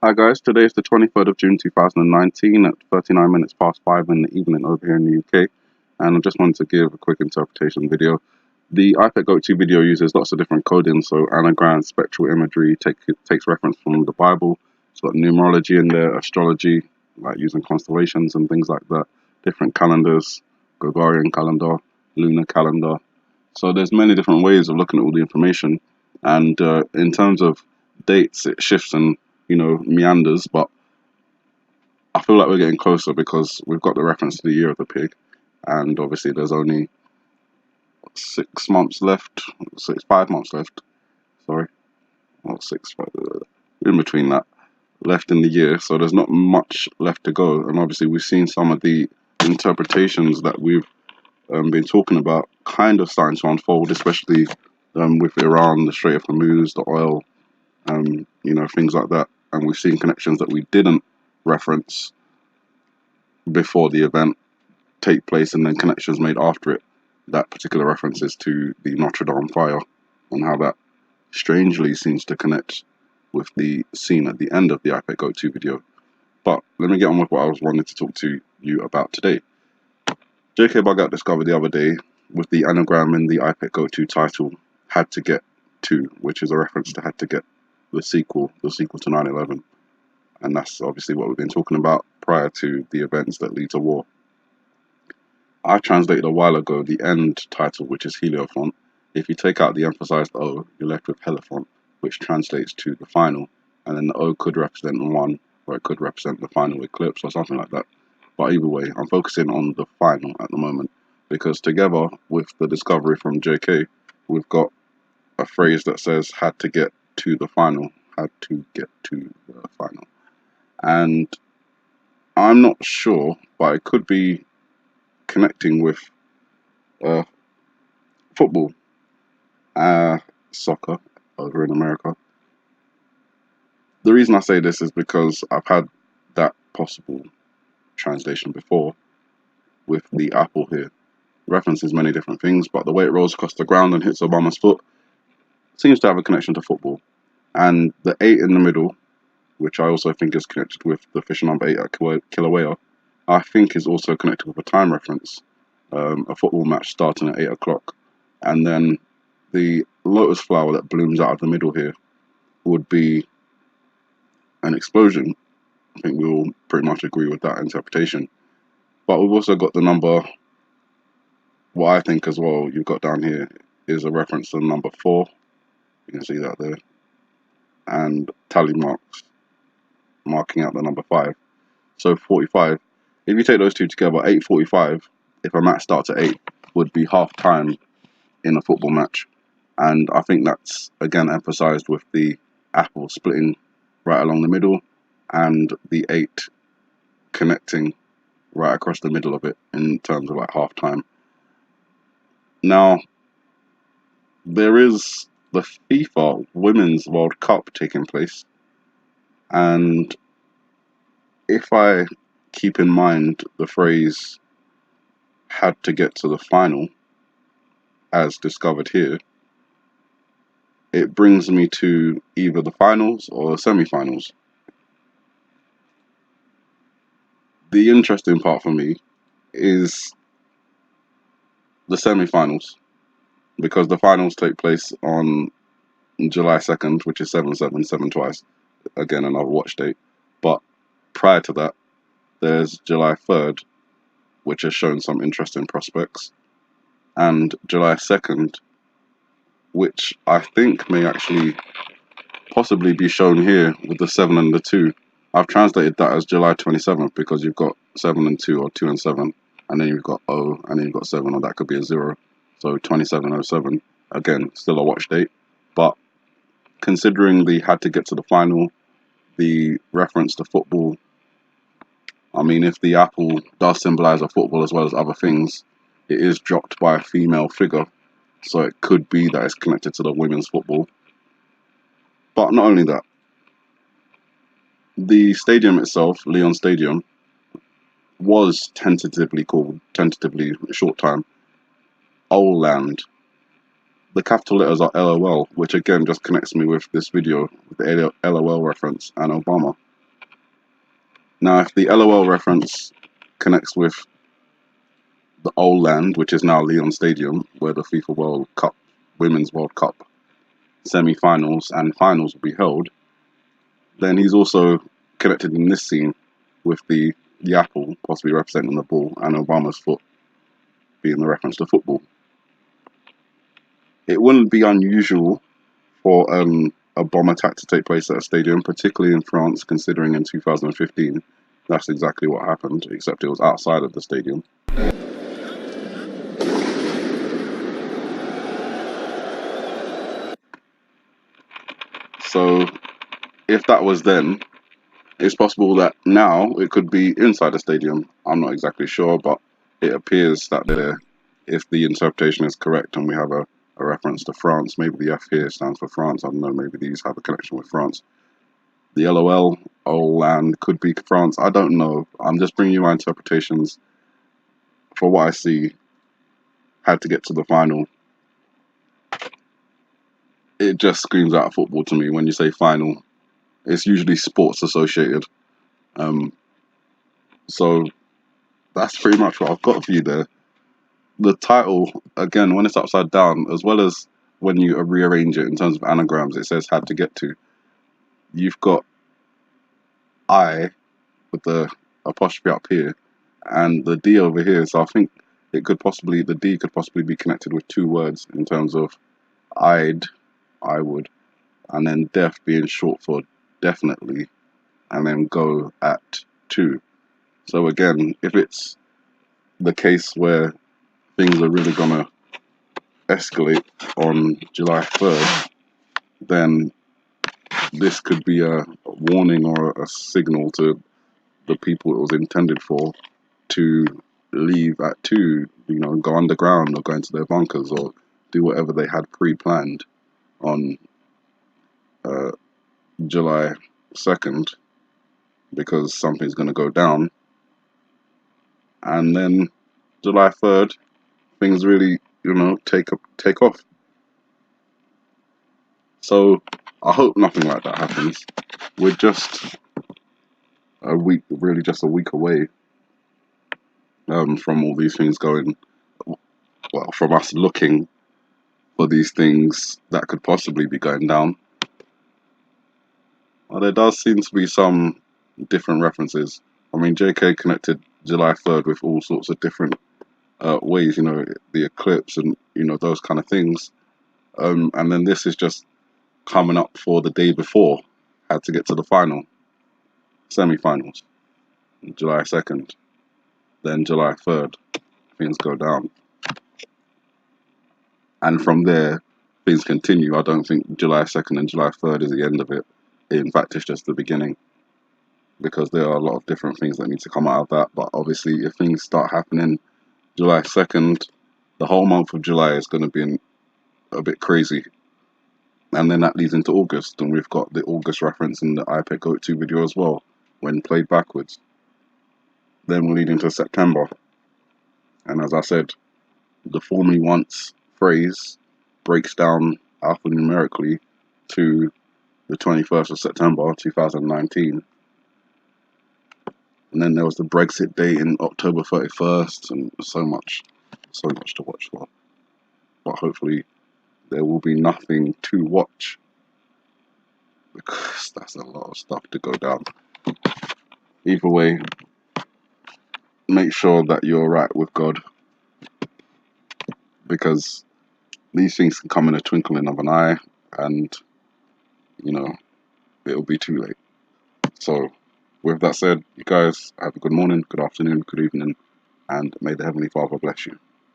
Hi guys, today is the 23rd of June 2019 at 39 minutes past 5 in the evening over here in the UK, and I just wanted to give a quick interpretation video. The iPad Go-To video uses lots of different coding, so anagrams, spectral imagery, takes reference from the Bible. It's got numerology in there, astrology, like using constellations and things like that, different calendars, Gregorian calendar, lunar calendar. So there's many different ways of looking at all the information, and in terms of dates, it shifts and meanders, but I feel like we're getting closer because we've got the reference to the year of the pig, and obviously there's only 6 months left, 5 months left. Sorry, not six, in between that left in the year, so there's not much left to go. And obviously we've seen some of the interpretations that we've been talking about kind of starting to unfold, especially with Iran, the Strait of Hormuz, the oil, things like that. And we've seen connections that we didn't reference before the event take place, and then connections made after it. That particular reference is to the Notre Dame fire, and how that strangely seems to connect with the scene at the end of the iPad Go-To video. But let me get on with what I was wanting to talk to you about today. JK Buggout discovered the other day with the anagram in the iPad Go-To title, Had to Get To, which is a reference to Had to Get, the sequel to 9/11. And that's obviously what we've been talking about prior to the events that lead to war. I translated a while ago the end title, which is Heliofont. If you take out the emphasized O, you're left with Helifont, which translates to the final, and then the O could represent one, or it could represent the final eclipse or something like that. But either way, I'm focusing on the final at the moment, because together with the discovery from JK, we've got a phrase that says had to get to the final, had to get to the final. And I'm not sure, but it could be connecting with uh, football, soccer over in America. The reason I say this is because I've had that possible translation before with the apple here. References many different things, but the way it rolls across the ground and hits Obama's foot seems to have a connection to football. And the 8 in the middle, which I also think is connected with the fish number 8 at Kilauea, I think is also connected with a time reference. A football match starting at 8 o'clock. And then the lotus flower that blooms out of the middle here would be an explosion. I think we all pretty much agree with that interpretation. But we've also got the number, what I think as well you've got down here is a reference to the number 4. You can see that there. And tally marks marking out the number 5. So 45. If you take those two together, 8:45, if a match starts at 8, would be half time in a football match. And I think that's again emphasized with the apple splitting right along the middle and the 8 connecting right across the middle of it in terms of like half time. Now, there is the FIFA Women's World Cup taking place, and if I keep in mind the phrase had to get to the final as discovered here, it brings me to either the finals or the semi-finals. The interesting part for me is the semi-finals, because the finals take place on July 2nd, which is 7/7, 7 twice, again another watch date. But prior to that, there's July 3rd, which has shown some interesting prospects, and July 2nd, which I think may actually possibly be shown here with the 7 and the 2. I've translated that as July 27th because you've got 7 and 2 or 2 and 7, and then you've got O, and then you've got 7, or that could be a 0. So 27/07, again, still a watch date. But considering they had to get to the final, the reference to football, I mean, if the apple does symbolize a football as well as other things, it is dropped by a female figure. So it could be that it's connected to the women's football. But not only that, the stadium itself, Lyon Stadium, was tentatively called, tentatively a short time, Oland. The capital letters are LOL, which again just connects me with this video with the LOL reference and Obama. Now, if the LOL reference connects with the old land, which is now Lyon Stadium, where the FIFA World Cup, Women's World Cup semi-finals and finals will be held, then he's also connected in this scene with the apple possibly representing the ball and Obama's foot being the reference to football. It wouldn't be unusual for a bomb attack to take place at a stadium, particularly in France, considering in 2015 that's exactly what happened, except it was outside of the stadium. So if that was then, it's possible that now it could be inside the stadium. I'm not exactly sure, but it appears that if the interpretation is correct and we have a reference to France, maybe the F here stands for France, I don't know, maybe these have a connection with France. The LOL, old land, could be France, I don't know. I'm just bringing you my interpretations for what I see. Had to get to the final. It just screams out football to me when you say final. It's usually sports associated. So that's pretty much what I've got for you there. The title, again, when it's upside down, as well as when you rearrange it in terms of anagrams, it says had to get to. You've got I with the apostrophe up here and the D over here. So I think the D could possibly be connected with two words in terms of I would, and then def being short for definitely, and then go at two. So again, if it's the case where things are really gonna escalate on July 3rd, then this could be a warning or a signal to the people it was intended for to leave at 2, go underground or go into their bunkers or do whatever they had pre-planned on July 2nd, because something's going to go down. And then July 3rd, things really, take off. So I hope nothing like that happens. We're just a week away from all these things going, well, from us looking for these things that could possibly be going down. Well, there does seem to be some different references. I mean, JK connected July 3rd with all sorts of different ways, the eclipse and, those kind of things. And then this is just coming up for the day before, had to get to the final, semi-finals, July 2nd, then July 3rd, things go down. And from there, things continue. I don't think July 2nd and July 3rd is the end of it. In fact, it's just the beginning, because there are a lot of different things that need to come out of that. But obviously, if things start happening July 2nd, the whole month of July is going to be a bit crazy. And then that leads into August, and we've got the August reference in the iPad Goat 2 video as well, when played backwards. Then we'll lead into September. And as I said, the "fool me once" phrase breaks down alphanumerically to the 21st of September 2019. And then there was the Brexit date in October 31st, and so much to watch for. But hopefully there will be nothing to watch, because that's a lot of stuff to go down. Either way, make sure that you're right with God, because these things can come in a twinkling of an eye, and it'll be too late. So with that said, you guys have a good morning, good afternoon, good evening, and may the Heavenly Father bless you.